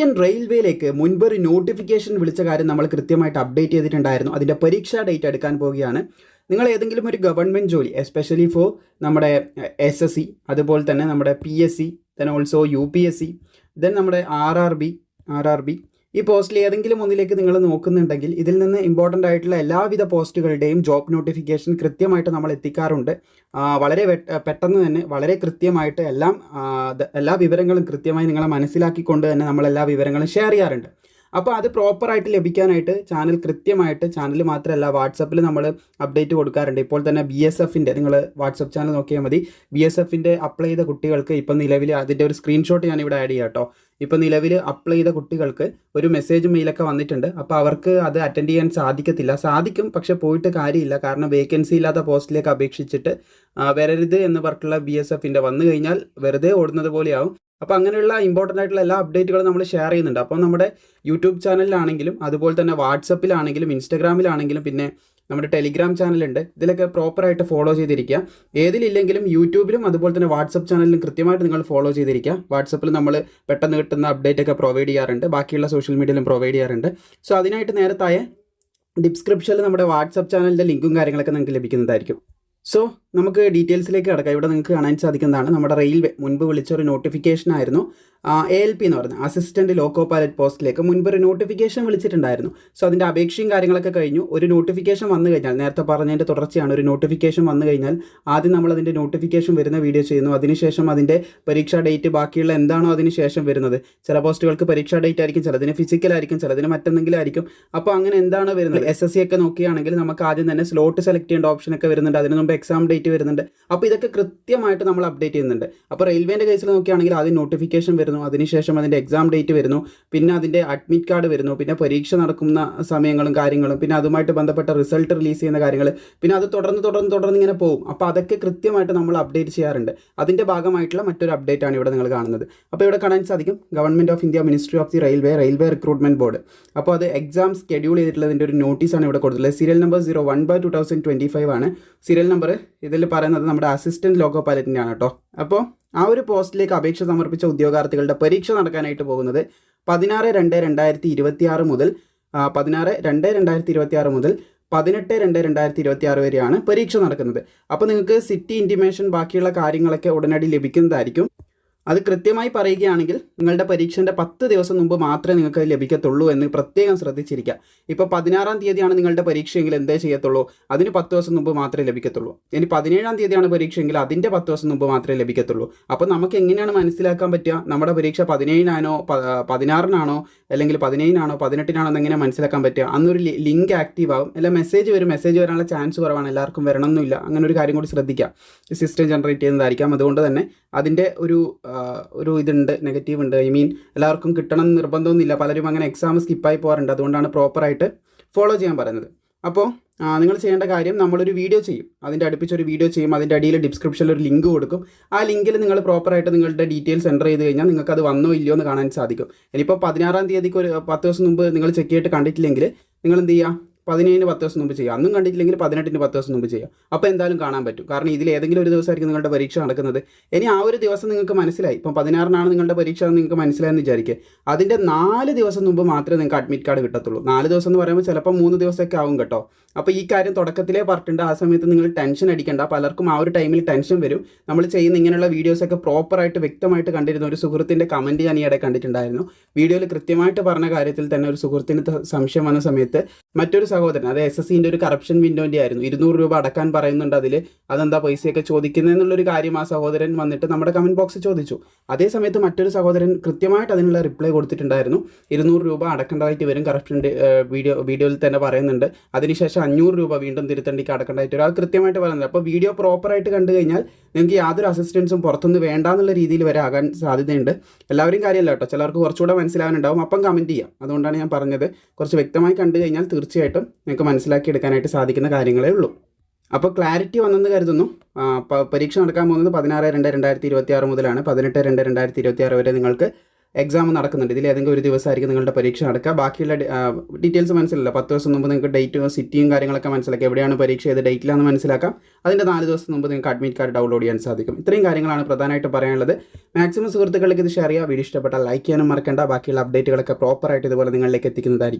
Indian റെയിൽവേയിലേക്ക് മുൻപ് ഒരു notification വിളിച്ച കാര്യം നമ്മൾ കൃത്യമായിട്ട് അപ്ഡേറ്റ് ചെയ്തിട്ടുണ്ടായിരുന്നു. അതിൻ്റെ പരീക്ഷാ ഡേറ്റ് എടുക്കാൻ പോവുകയാണ്. നിങ്ങൾ ഏതെങ്കിലും ഒരു ഗവൺമെൻറ് ജോലി എസ്പെഷ്യലി ഫോർ നമ്മുടെ SSC, അതുപോലെ തന്നെ നമ്മുടെ PSC, then also UPSC, then നമ്മുടെ RRB ഈ പോസ്റ്റിൽ ഏതെങ്കിലും ഒന്നിലേക്ക് നിങ്ങൾ നോക്കുന്നുണ്ടെങ്കിൽ ഇതിൽ നിന്ന് ഇമ്പോർട്ടൻ്റ് ആയിട്ടുള്ള എല്ലാവിധ പോസ്റ്റുകളുടെയും ജോബ് നോട്ടിഫിക്കേഷൻ കൃത്യമായിട്ട് നമ്മൾ എത്തിക്കാറുണ്ട്. വളരെ പെട്ടെന്ന് തന്നെ വളരെ കൃത്യമായിട്ട് എല്ലാ വിവരങ്ങളും കൃത്യമായി നിങ്ങളെ മനസ്സിലാക്കിക്കൊണ്ട് തന്നെ നമ്മൾ എല്ലാ വിവരങ്ങളും ഷെയർ ചെയ്യാറുണ്ട്. അപ്പോൾ അത് പ്രോപ്പറായിട്ട് ലഭിക്കാനായിട്ട് ചാനൽ മാത്രമല്ല വാട്സപ്പിൽ നമ്മൾ അപ്ഡേറ്റ് കൊടുക്കാറുണ്ട്. ഇപ്പോൾ തന്നെ BSFൻ്റെ നിങ്ങൾ വാട്സപ്പ് ചാനൽ നോക്കിയാൽ മതി. BSFൻ്റെ അപ്ലൈ ചെയ്ത കുട്ടികൾക്ക് ഇപ്പം നിലവിൽ അതിൻ്റെ ഒരു സ്ക്രീൻഷോട്ട് ഞാനിവിടെ ആഡ് ചെയ്യാം കേട്ടോ. ഇപ്പോൾ നിലവിൽ അപ്ലൈ ചെയ്ത കുട്ടികൾക്ക് ഒരു മെസ്സേജ് മെയിലൊക്കെ വന്നിട്ടുണ്ട്. അപ്പോൾ അവർക്ക് അത് അറ്റൻഡ് ചെയ്യാൻ സാധിക്കും, പക്ഷെ പോയിട്ട് കാര്യമില്ല. കാരണം വേക്കൻസി ഇല്ലാത്ത പോസ്റ്റിലേക്ക് അപേക്ഷിച്ചിട്ട് വരരുത് എന്ന് പറഞ്ഞിട്ടുള്ള BSFൻ്റെ വന്നു കഴിഞ്ഞാൽ വെറുതെ ഓടുന്നത് പോലെയാവും. അപ്പോൾ അങ്ങനെയുള്ള ഇമ്പോർട്ടൻ്റ് ആയിട്ടുള്ള എല്ലാ അപ്ഡേറ്റുകളും നമ്മൾ ഷെയർ ചെയ്യുന്നുണ്ട്. അപ്പോൾ നമ്മുടെ യൂട്യൂബ് ചാനലിലാണെങ്കിലും അതുപോലെ തന്നെ വാട്സപ്പിലാണെങ്കിലും ഇൻസ്റ്റാഗ്രാമിലാണെങ്കിലും പിന്നെ നമ്മുടെ ടെലിഗ്രാം ചാനലുണ്ട്. ഇതിലൊക്കെ പ്രോപ്പറായിട്ട് ഫോളോ ചെയ്തിരിക്കുക. ഏതിലില്ലെങ്കിലും യൂട്യൂബിലും അതുപോലെ തന്നെ വാട്സപ്പ് ചാനലിലും കൃത്യമായിട്ട് നിങ്ങൾ ഫോളോ ചെയ്തിരിക്കുക. വാട്സപ്പിൽ നമ്മൾ പെട്ടെന്ന് കിട്ടുന്ന അപ്ഡേറ്റ് ഒക്കെ പ്രൊവൈഡ് ചെയ്യാറുണ്ട്, ബാക്കിയുള്ള സോഷ്യൽ മീഡിയയിലും പ്രൊവൈഡ് ചെയ്യാറുണ്ട്. സോ അതിനായിട്ട് നേരത്തായ ഡിസ്ക്രിപ്ഷനിൽ നമ്മുടെ വാട്സപ്പ് ചാനലിൻ്റെ ലിങ്കും കാര്യങ്ങളൊക്കെ നിങ്ങൾക്ക് ലഭിക്കുന്നതായിരിക്കും. സോ നമുക്ക് ഡീറ്റെയിൽസിലേക്ക് കിടക്കാം. ഇവിടെ നിങ്ങൾക്ക് കാണാൻ സാധിക്കുന്നതാണ് നമ്മുടെ റെയിൽവേ മുൻപ് വിളിച്ച ഒരു നോട്ടിഫിക്കേഷൻ ആയിരുന്നു. ALP എന്ന് പറയുന്നത് അസിസ്റ്റൻറ്റ് ലോക്കോ പൈലറ്റ് പോസ്റ്റിലേക്ക് മുൻപൊരു നോട്ടിഫിക്കേഷൻ വിളിച്ചിട്ടുണ്ടായിരുന്നു. സോ അതിൻ്റെ അപേക്ഷയും കാര്യങ്ങളൊക്കെ കഴിഞ്ഞു. ഒരു നോട്ടിഫിക്കേഷൻ വന്നു കഴിഞ്ഞാൽ, നേരത്തെ പറഞ്ഞതിൻ്റെ തുടർച്ചയാണ്, ഒരു നോട്ടിഫിക്കേഷൻ വന്നു കഴിഞ്ഞാൽ ആദ്യം നമ്മൾ അതിൻ്റെ നോട്ടിഫിക്കേഷൻ വരുന്ന വീഡിയോ ചെയ്യുന്നു. അതിനുശേഷം അതിൻ്റെ പരീക്ഷാ ഡേറ്റ് ബാക്കിയുള്ള എന്താണോ അതിന് ശേഷം വരുന്നത്. ചില പോസ്റ്റുകൾക്ക് പരീക്ഷാ ഡേറ്റ് ആയിരിക്കും, ചിലതിന് ഫിസിക്കലായിരിക്കും, ചിലതിന് മറ്റെന്തെങ്കിലും ആയിരിക്കും. അപ്പോൾ അങ്ങനെ എന്താണ് വരുന്നത്, SSC ഒക്കെ നോക്കുകയാണെങ്കിൽ നമുക്ക് ആദ്യം തന്നെ സ്ലോട്ട് സെലക്ട് ചെയ്യേണ്ട ഓപ്ഷനൊക്കെ വരുന്നുണ്ട്. അതിന് മുമ്പ് എക്സാം ഡേറ്റ് വരുന്നുണ്ട്. അപ്പോൾ ഇതൊക്കെ കൃത്യമായിട്ട് നമ്മൾ അപ്ഡേറ്റ് ചെയ്യുന്നുണ്ട്. അപ്പോൾ റെയിൽവേൻ്റെ കേസിൽ നോക്കുകയാണെങ്കിൽ ആദ്യം നോട്ടിഫിക്കേഷൻ വരുന്നു, അതിനുശേഷം അതിൻ്റെ എക്സാം ഡേറ്റ് വരുന്നു, പിന്നെ അതിൻ്റെ അഡ്മിറ്റ് കാർഡ് വരുന്നു, പിന്നെ പരീക്ഷ നടക്കുന്ന സമയങ്ങളും കാര്യങ്ങളും, പിന്നെ അതുമായിട്ട് ബന്ധപ്പെട്ട റിസൾട്ട് റിലീസ് ചെയ്യുന്ന കാര്യങ്ങൾ, പിന്നെ അത് തുടർന്ന് ഇങ്ങനെ പോകും. അപ്പോൾ അതൊക്കെ കൃത്യമായിട്ട് നമ്മൾ അപ്ഡേറ്റ് ചെയ്യാറുണ്ട്. അതിൻ്റെ ഭാഗമായിട്ടുള്ള മറ്റൊരു അപ്ഡേറ്റ് ആണ് ഇവിടെ നിങ്ങൾ കാണുന്നത്. അപ്പോൾ ഇവിടെ കാണാൻ സാധിക്കും government of India ministry of the railway recruitment board. അപ്പോൾ അത് എക്സാം ഷെഡ്യൂൾ ചെയ്തിട്ടുള്ളതിൻ്റെ ഒരു നോട്ടീസാണ് ഇവിടെ കൊടുത്തിട്ടുള്ളത്. സീരിയൽ നമ്പർ 01/2025 ആണ് സീരിയൽ നമ്പർ. ഇതിൽ പറയുന്നത് നമ്മുടെ അസിസ്റ്റൻറ്റ് ലോക്കോ പൈലറ്റിൻ്റെ ആണ് കേട്ടോ. അപ്പോൾ ആ ഒരു പോസ്റ്റിലേക്ക് അപേക്ഷ സമർപ്പിച്ച ഉദ്യോഗാർത്ഥികളുടെ പരീക്ഷ നടക്കാനായിട്ട് പോകുന്നത് 16/2/2026 മുതൽ 18/2/2026 വരെയാണ് പരീക്ഷ നടക്കുന്നത്. അപ്പോൾ നിങ്ങൾക്ക് സിറ്റി ഇൻറ്റിമേഷൻ ബാക്കിയുള്ള കാര്യങ്ങളൊക്കെ ഉടനടി ലഭിക്കുന്നതായിരിക്കും. അത് കൃത്യമായി പറയുകയാണെങ്കിൽ നിങ്ങളുടെ പരീക്ഷൻ്റെ 10 ദിവസം മുമ്പ് മാത്രമേ നിങ്ങൾക്ക് ലഭിക്കത്തുള്ളൂ എന്ന് പ്രത്യേകം ശ്രദ്ധിച്ചിരിക്കുക. ഇപ്പോൾ 16-ാം തീയതിയാണ് നിങ്ങളുടെ പരീക്ഷയെങ്കിൽ എന്തേ ചെയ്യത്തുള്ളൂ, അതിന് 10 ദിവസം മുമ്പ് മാത്രമേ ലഭിക്കത്തുള്ളൂ. ഇനി 17-ാം തീയതിയാണ് പരീക്ഷയെങ്കിൽ അതിൻ്റെ 10 ദിവസം മുമ്പ് മാത്രമേ ലഭിക്കത്തുള്ളൂ. അപ്പോൾ നമുക്ക് എങ്ങനെയാണ് മനസ്സിലാക്കാൻ പറ്റുക നമ്മുടെ പരീക്ഷ 17-നാണോ 16-നാണോ അല്ലെങ്കിൽ 17-നാണോ 18-നാണോ എന്നെങ്ങനെ മനസ്സിലാക്കാൻ പറ്റുക? അന്നൊരു ലിങ്ക് ആക്റ്റീവ് ആവും, അല്ല മെസ്സേജ് വരാനുള്ള ചാൻസ് കുറവാണ്. എല്ലാവർക്കും വരണമെന്നില്ല. അങ്ങനെ ഒരു കാര്യം കൂടി ശ്രദ്ധിക്കുക. സിസ്റ്റം ജനറേറ്റ് ചെയ്യുന്നതായിരിക്കാം. അതുകൊണ്ട് തന്നെ അതിൻ്റെ ഒരു ഇതുണ്ട്, നെഗറ്റീവ് ഉണ്ട്. എല്ലാവർക്കും കിട്ടണം എന്ന് നിർബന്ധമൊന്നുമില്ല. പലരും അങ്ങനെ എക്സാം സ്കിപ്പായി പോകാറുണ്ട്. അതുകൊണ്ടാണ് പ്രോപ്പറായിട്ട് ഫോളോ ചെയ്യാൻ പറയുന്നത്. അപ്പോൾ നിങ്ങൾ ചെയ്യേണ്ട കാര്യം, നമ്മളൊരു വീഡിയോ ചെയ്യും, അതിൻ്റെ അടുപ്പിച്ചൊരു വീഡിയോ ചെയ്യും. അതിൻ്റെ അടിയിൽ ഡിസ്ക്രിപ്ഷനിൽ ഒരു ലിങ്ക് കൊടുക്കും. ആ ലിങ്കിൽ നിങ്ങൾ പ്രോപ്പറായിട്ട് നിങ്ങളുടെ ഡീറ്റെയിൽസ് എൻ്റർ ചെയ്ത് കഴിഞ്ഞാൽ നിങ്ങൾക്ക് അത് വന്നോ ഇല്ലയോ എന്ന് കാണാൻ സാധിക്കും. ഇനിയിപ്പോൾ 16-ാം തീയതിക്ക് ഒരു 10 ദിവസം മുമ്പ് നിങ്ങൾ ചെക്ക് ചെയ്തിട്ട് കണ്ടിട്ടില്ലെങ്കിൽ നിങ്ങൾ എന്ത് ചെയ്യുക, 17-ന് 10 ദിവസം മുമ്പ് ചെയ്യുക. അന്നും കണ്ടിട്ടില്ലെങ്കിൽ 18-ന് 10 ദിവസം മുമ്പ് ചെയ്യുക. അപ്പോൾ എന്തായാലും കാണാൻ പറ്റും. കാരണം ഇതിൽ ഏതെങ്കിലും ഒരു ദിവസമായിരിക്കും നിങ്ങളുടെ പരീക്ഷ നടക്കുന്നത്. ഇനി ആ ഒരു ദിവസം നിങ്ങൾക്ക് മനസ്സിലായി, ഇപ്പം 16-നാണ് നിങ്ങളുടെ പരീക്ഷ എന്ന് നിങ്ങൾക്ക് മനസ്സിലായെന്ന് വിചാരിക്കുക. അതിൻ്റെ 4 ദിവസം മുമ്പ് മാത്രമേ നിങ്ങൾക്ക് അഡ്മിറ്റ് കാർഡ് കിട്ടത്തുള്ളൂ. 4 ദിവസം എന്ന് പറയുമ്പോൾ ചിലപ്പോൾ 3 ദിവസമൊക്കെ ആവും കേട്ടോ. അപ്പോൾ ഈ കാര്യം തുടക്കത്തിലേ പറഞ്ഞിട്ടുണ്ട്. ആ സമയത്ത് നിങ്ങൾ ടെൻഷൻ അടിക്കേണ്ട. പലർക്കും ആ ഒരു ടൈമിൽ ടെൻഷൻ വരും. നമ്മൾ ചെയ്യുന്ന ഇങ്ങനെയുള്ള വീഡിയോസൊക്കെ പ്രോപ്പറായിട്ട് വ്യക്തമായിട്ട് കണ്ടിരുന്ന ഒരു സുഹൃത്തിൻ്റെ കമൻറ്റ് ഞാൻ ഈയിടെ കണ്ടിട്ടുണ്ടായിരുന്നു. വീഡിയോയിൽ കൃത്യമായിട്ട് പറഞ്ഞ കാര്യത്തിൽ തന്നെ ഒരു സുഹൃത്തിന് സംശയം വന്ന സമയത്ത് മറ്റൊരു സഹോദരൻ, അത് SSCൻ്റെ ഒരു കറപ്ഷൻ വിൻഡോൻ്റെ ആയിരുന്നു, 200 രൂപ അടക്കാൻ പറയുന്നുണ്ട്, അതെന്താ പൈസയൊക്കെ ചോദിക്കുന്നത് എന്നുള്ളൊരു കാര്യം ആ സഹോദരൻ വന്നിട്ട് നമ്മുടെ കമൻറ്റ് ബോക്സിൽ ചോദിച്ചു. അതേ സമയത്ത് മറ്റൊരു സഹോദരൻ കൃത്യമായിട്ട് അതിനുള്ള റിപ്ലൈ കൊടുത്തിട്ടുണ്ടായിരുന്നു. 200 രൂപ അടക്കേണ്ടതായിട്ട് വരും, കറപ്ഷൻ്റെ വീഡിയോയിൽ തന്നെ പറയുന്നുണ്ട്. അതിനുശേഷം 500 രൂപ വീണ്ടും തിരുത്തണ്ടിക്ക് അടക്കേണ്ടതായിട്ട് വരും. അത് കൃത്യമായിട്ട് പറയുന്നത്. അപ്പോൾ വീഡിയോ പ്രോപ്പറായിട്ട് കണ്ടു കഴിഞ്ഞാൽ നിങ്ങൾക്ക് യാതൊരു അസിസ്റ്റൻസും പുറത്തുനിന്ന് വേണ്ട എന്നുള്ള രീതിയിൽ വരെ ആകാൻ സാധ്യതയുണ്ട്. എല്ലാവരും കാര്യമല്ല കേട്ടോ, ചിലർക്ക് കുറച്ചുകൂടെ മനസ്സിലാവാനുണ്ടാവും. അപ്പം കമൻറ്റ് ചെയ്യാം. അതുകൊണ്ടാണ് ഞാൻ പറഞ്ഞത്, കുറച്ച് വ്യക്തമായി കണ്ടു കഴിഞ്ഞാൽ തീർച്ചയായിട്ടും നിങ്ങൾക്ക് മനസ്സിലാക്കിയെടുക്കാനായിട്ട് സാധിക്കുന്ന കാര്യങ്ങളേ ഉള്ളൂ. അപ്പോൾ ക്ലാരിറ്റി വന്നെന്ന് കരുതുന്നു. പരീക്ഷ നടക്കാൻ പോകുന്നത് 16/2/2026 മുതലാണ് 18/2/2026 വരെ നിങ്ങൾക്ക് എക്സാം നടക്കുന്നുണ്ട്. ഇതിൽ ഏതെങ്കിലും ഒരു ദിവസമായിരിക്കും നിങ്ങളുടെ പരീക്ഷ നടക്കുക. ബാക്കിയുള്ള ഡീറ്റെയിൽസ് മനസ്സിലല്ല. 10 ദിവസം മുമ്പ് നിങ്ങൾക്ക് ഡേറ്റും സിറ്റിയും കാര്യങ്ങളൊക്കെ മനസ്സിലാക്കാം. എവിടെയാണ് പരീക്ഷ, ഏത് ഡേറ്റിലാണെന്ന് മനസ്സിലാക്കാം. അതിൻ്റെ 4 ദിവസം മുമ്പ് നിങ്ങൾക്ക് അഡ്മിറ്റ് കാർഡ് ഡൗൺലോഡ് ചെയ്യാൻ സാധിക്കും. ഇത്രയും കാര്യങ്ങളാണ് പ്രധാനമായിട്ട് പറയാനുള്ളത്. മാക്സിമം സുഹൃത്തുക്കളിലേക്ക് ഇത് ഷെയർ ചെയ്യുക. വീഡിയോ ഇഷ്ടപ്പെട്ടാൽ ലൈക്ക് ചെയ്യാനും മറക്കണ്ട. ബാക്കിയുള്ള അപ്ഡേറ്റുകളൊക്കെ പ്രോപ്പറായിട്ട് ഇതുപോലെ നിങ്ങളിലേക്ക് എത്തിക്കുന്നതായിരിക്കും.